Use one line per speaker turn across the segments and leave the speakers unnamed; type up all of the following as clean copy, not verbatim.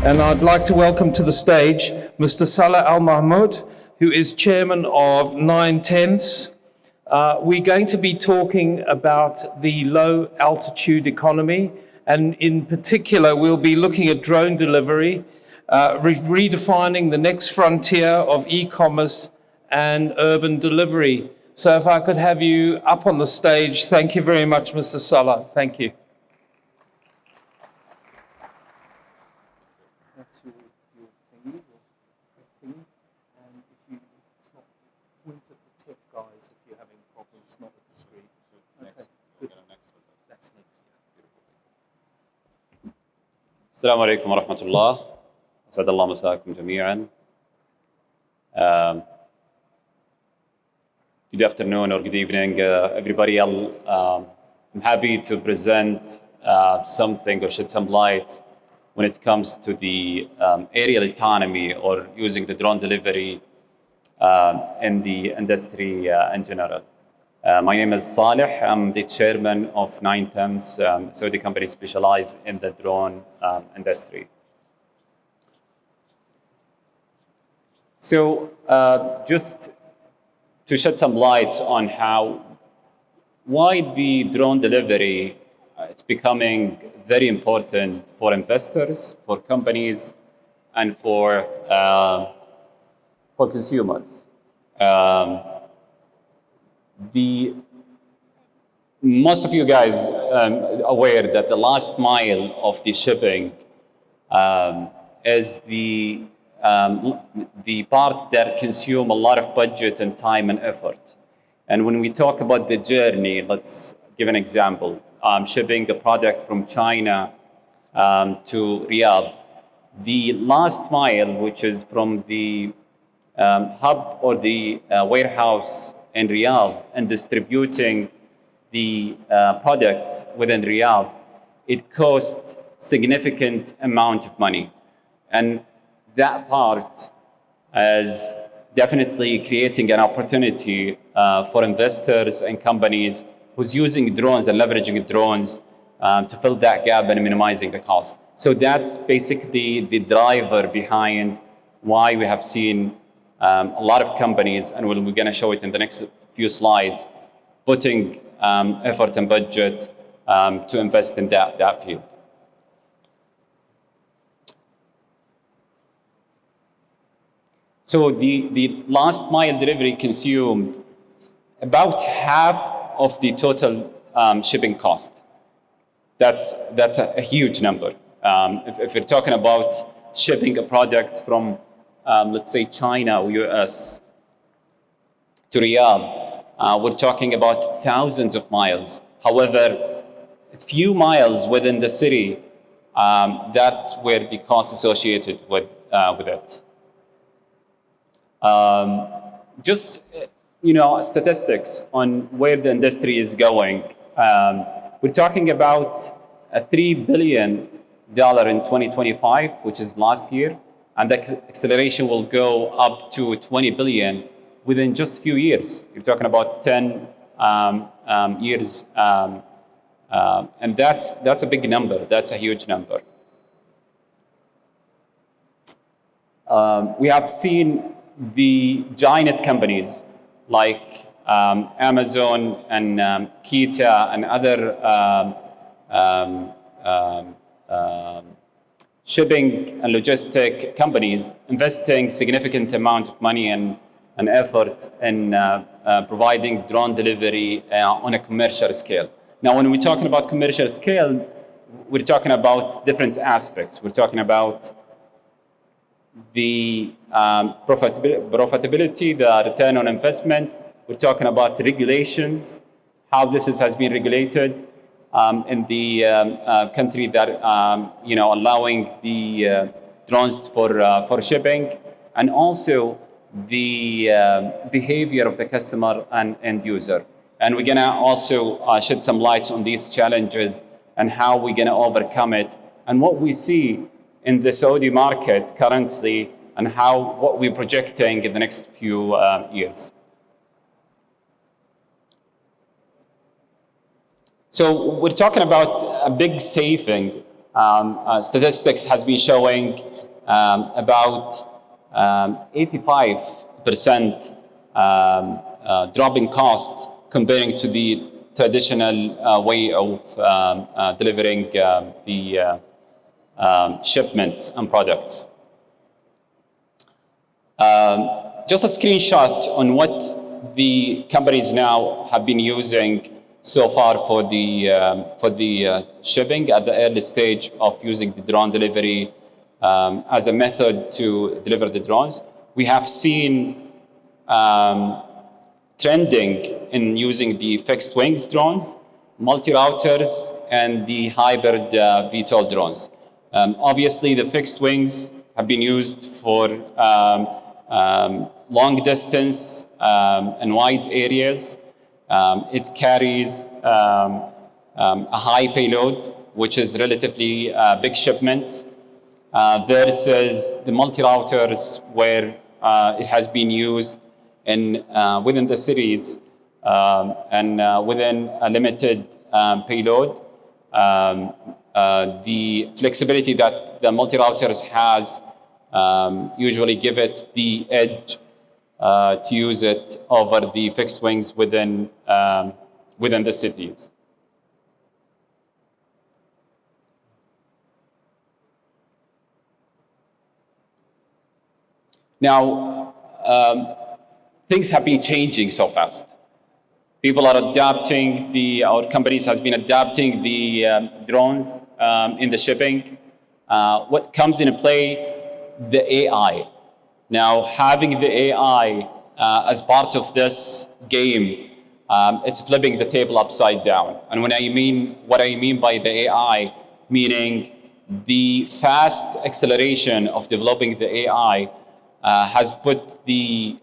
And I'd like to welcome to the stage Mr. Saleh Almahmod, who is chairman of NineTenths. We're going to be talking about the low altitude economy, and in particular, we'll be looking at drone delivery, redefining the next frontier of e-commerce and urban delivery. So if I could have you up on the stage. Thank you very much, Mr. Saleh. Thank you. That's your thingy, and if it's not, point at the tip, guys, if you're having problems, not with the screen. Okay, good. That's next, yeah.
السلام عليكم ورحمة الله. أسعد الله مساءكم جميعا. Good afternoon or good evening, everybody. I'm happy to present something or shed some light when it comes to the aerial autonomy or using the drone delivery in the industry in general. My name is Saleh. I'm the chairman of NineTenths, Saudi company specialized in the drone industry. So just to shed some light on why the drone delivery it's becoming very important for investors, for companies, and for consumers. Most of you guys are aware that the last mile of the shipping is the part that consume a lot of budget and time and effort. And when we talk about the journey, let's give an example. Shipping a product from China to Riyadh. The last mile, which is from the hub or the warehouse in Riyadh and distributing the products within Riyadh, it costs significant amount of money. And that part is definitely creating an opportunity for investors and companies who's using drones and leveraging drones to fill that gap and minimizing the cost. So that's basically the driver behind why we have seen a lot of companies, and we're going to show it in the next few slides, putting effort and budget to invest in that field. So the last mile delivery consumed about half of the total shipping cost. That's a huge number. If you're talking about shipping a product from, let's say, China or US to Riyadh, we're talking about thousands of miles. However, a few miles within the city, that's where the cost associated with it. Just statistics on where the industry is going. We're talking about $3 billion in 2025, which is last year, and the acceleration will go up to $20 billion within just a few years. You're talking about 10 years, and that's a big number. That's a huge number. We have seen the giant companies like Amazon and Kita and other shipping and logistic companies investing significant amount of money and effort in providing drone delivery on a commercial scale. Now, when we're talking about commercial scale, we're talking about different aspects. We're talking about the profitability, the return on investment. We're talking about regulations, how this has been regulated in the country that allowing the drones for shipping, and also the behavior of the customer and end user. And we're gonna also shed some lights on these challenges and how we're gonna overcome it, and what we see in the Saudi market currently, and what we're projecting in the next few years. So we're talking about a big saving Statistics has been showing about 85% drop in cost comparing to the traditional way of delivering the shipments and products. Just a screenshot on what the companies now have been using so far for the shipping at the early stage of using the drone delivery as a method to deliver the drones. We have seen trending in using the fixed wings drones, multi-routers, and the hybrid VTOL drones. Obviously, the fixed wings have been used for long distance and wide areas. It carries a high payload, which is relatively big shipments, versus the multi-routers where it has been used within the cities and within a limited payload. The flexibility that the multi-routers has usually give it the edge to use it over the fixed wings within the cities. Now, things have been changing so fast. People are adapting, our companies has been adapting the drones in the shipping. What comes into play? The AI. Now, having the AI as part of this game, it's flipping the table upside down. And what I mean by the AI, meaning the fast acceleration of developing the AI has put the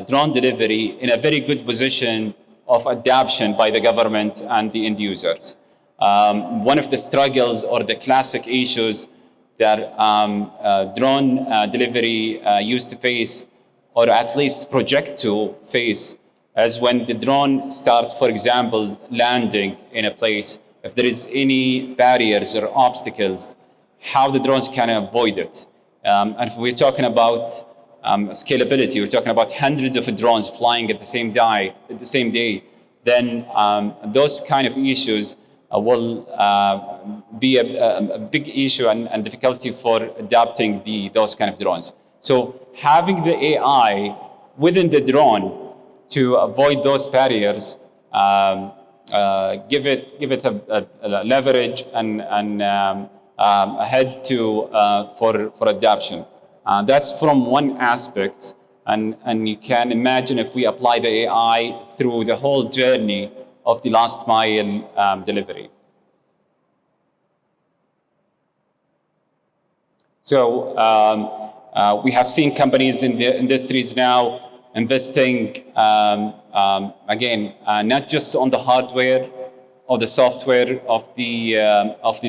drone delivery in a very good position of adoption by the government and the end users. One of the struggles or the classic issues that drone delivery used to face, or at least project to face, is when the drone starts, for example, landing in a place, if there is any barriers or obstacles, how the drones can avoid it. And if we're talking about scalability, we're talking about hundreds of drones flying at the same day, then those kind of issues will be a big issue and difficulty for adapting those kind of drones. So having the AI within the drone to avoid those barriers, give it a leverage and a head for adoption. That's from one aspect, and you can imagine if we apply the AI through the whole journey of the last mile delivery. So we have seen companies in the industries now investing, again, not just on the hardware or the software of the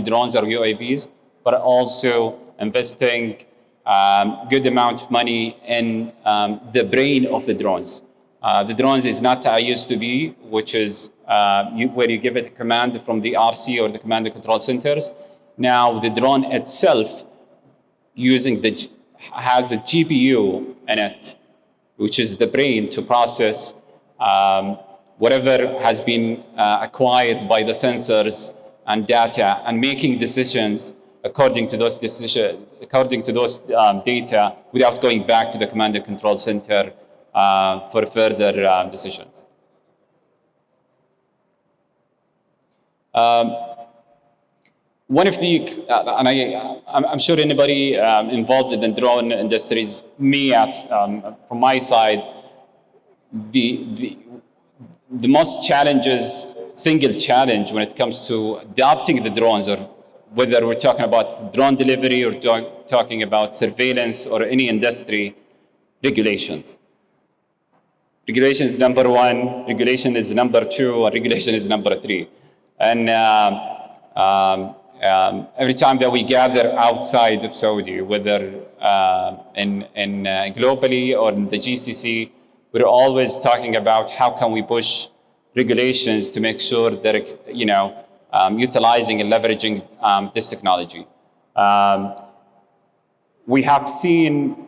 drones or UAVs, but also investing good amount of money in the brain of the drones. The drones is not how it used to be, which is where you give it a command from the RC or the command and control centers. Now the drone itself has a GPU in it, which is the brain to process whatever has been acquired by the sensors and data, and making decisions according to those data without going back to the command and control center for further decisions. One of the, and I'm sure anybody involved in the drone industries, from my side, the most single challenge when it comes to adopting the drones, or whether we're talking about drone delivery or talking about surveillance or any industry, regulations. Regulation is number one, regulation is number two, and regulation is number three. And every time that we gather outside of Saudi, whether in globally or in the GCC, we're always talking about how can we push regulations to make sure that utilizing and leveraging this technology. We have seen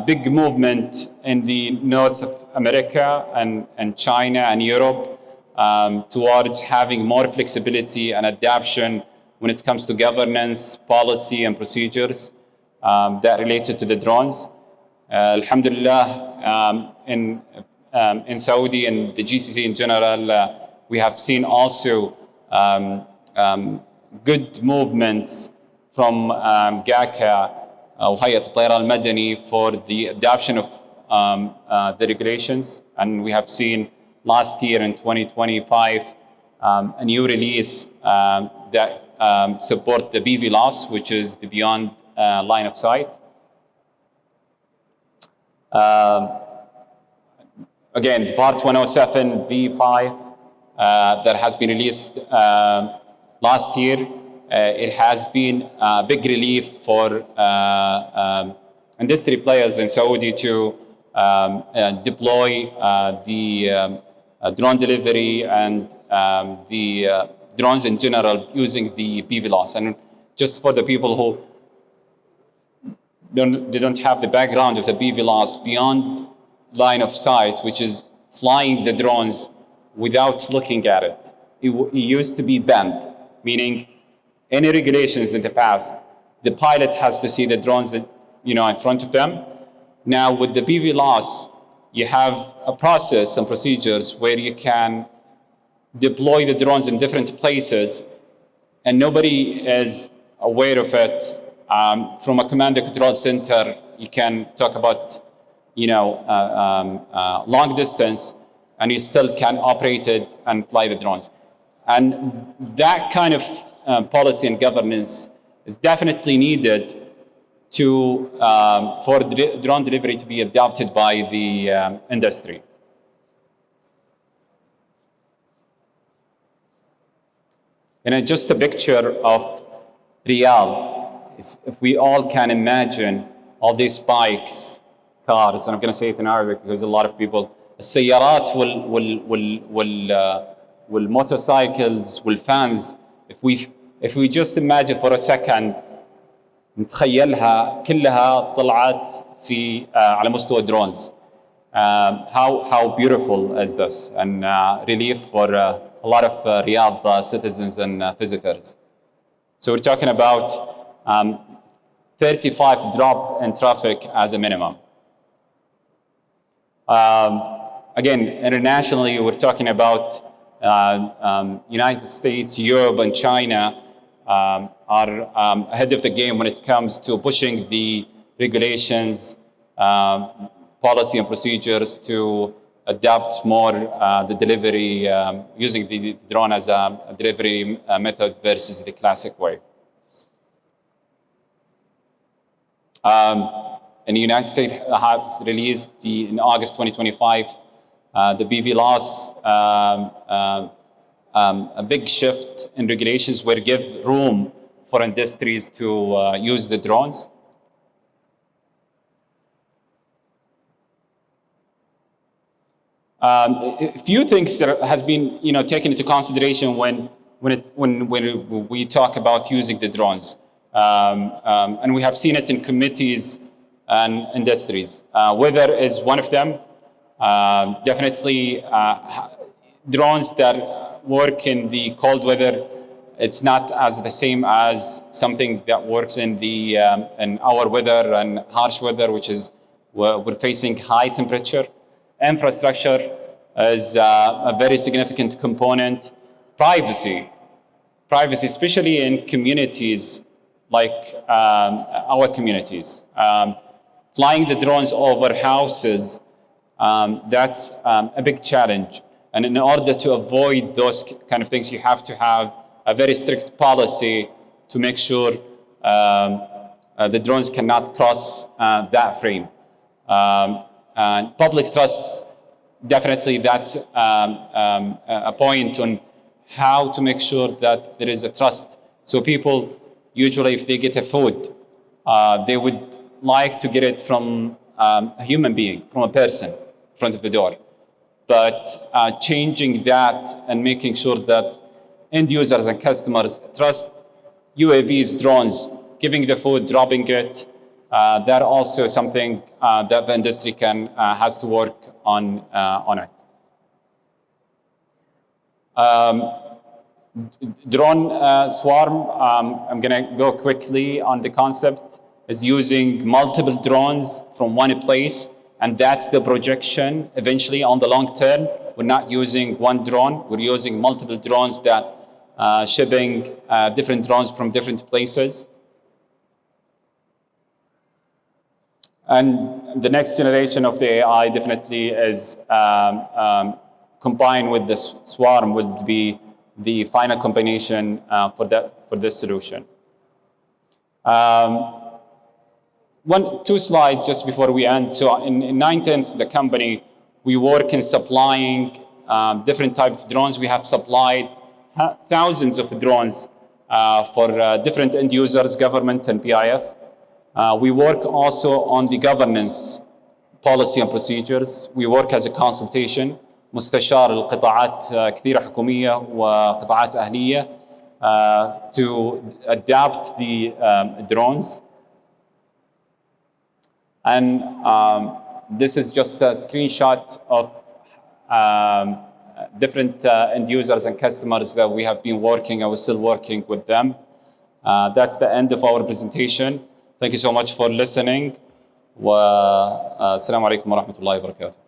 big movement in the North of America and China and Europe towards having more flexibility and adaptation when it comes to governance, policy, and procedures that related to the drones. Alhamdulillah, in Saudi and the GCC in general, we have seen also good movements from GACA, وهيئة الطيران المدني, for the adoption of the regulations. And we have seen last year in 2025 a new release that support the BV loss, which is the beyond line of sight. Again, the Part 107 V5 that has been released last year, it has been a big relief for industry players in Saudi to deploy the drone delivery and the drones in general using the BVLOS. And just for the people who don't have the background of the BVLOS, beyond line of sight, which is flying the drones without looking at it. It used to be banned, meaning any regulations in the past, the pilot has to see the drones that, in front of them. Now with the BVLOS, you have a process and procedures where you can deploy the drones in different places and nobody is aware of it. From a command and control center, you can talk about, long distance, and you still can operate it and fly the drones. And that kind of policy and governance is definitely needed to for drone delivery to be adopted by the industry. And just a picture of Riyadh. If we all can imagine all these bikes, cars, and I'm going to say it in Arabic because a lot of people, السيارات والmotorcycles والfans, if we just imagine for a second, نتخيلها كلها طلعت في على مستوى drones. How beautiful is this, and relief for a lot of Riyadh citizens and visitors. So we're talking about 35 drop in traffic as a minimum. Again, internationally, we're talking about United States, Europe, and China are ahead of the game when it comes to pushing the regulations, policy, and procedures to adapt more the delivery, using the drone as a delivery method versus the classic way. And the United States has released in August 2025 the BVLOS, a big shift in regulations where give room for industries to use the drones. A few things that has been taken into consideration when we talk about using the drones, and we have seen it in committees and industries. Weather is one of them. Definitely drones that work in the cold weather, it's not as the same as something that works in the in our weather and harsh weather, which is we're facing high temperature. Infrastructure is a very significant component. Privacy, especially in communities like our communities. Flying the drones over houses, that's a big challenge. And in order to avoid those kind of things, you have to have a very strict policy to make sure the drones cannot cross that frame. And public trust, definitely that's a point on how to make sure that there is a trust. So people, usually if they get a food, they would like to get it from a human being, from a person in front of the door. But changing that and making sure that end users and customers trust UAVs, drones, giving the food, dropping it. That also something that the industry has to work on it. Drone swarm, I'm going to go quickly on the concept, is using multiple drones from one place, and that's the projection. Eventually, on the long term, we're not using one drone, we're using multiple drones that shipping different drones from different places. And the next generation of the AI definitely is combined with this swarm would be the final combination for this solution. Two slides just before we end. So in NineTenths, the company, we work in supplying different types of drones. We have supplied thousands of drones for different end users, government and PIF. We work also on the governance policy and procedures. We work as a consultation مستشار القطاعات كثيرة حكومية وقطاعات أهلية to adapt the drones. And this is just a screenshot of different end users and customers that we have been working and we're still working with them. That's the end of our presentation. Thank you so much for listening. والسلام عليكم ورحمة الله وبركاته.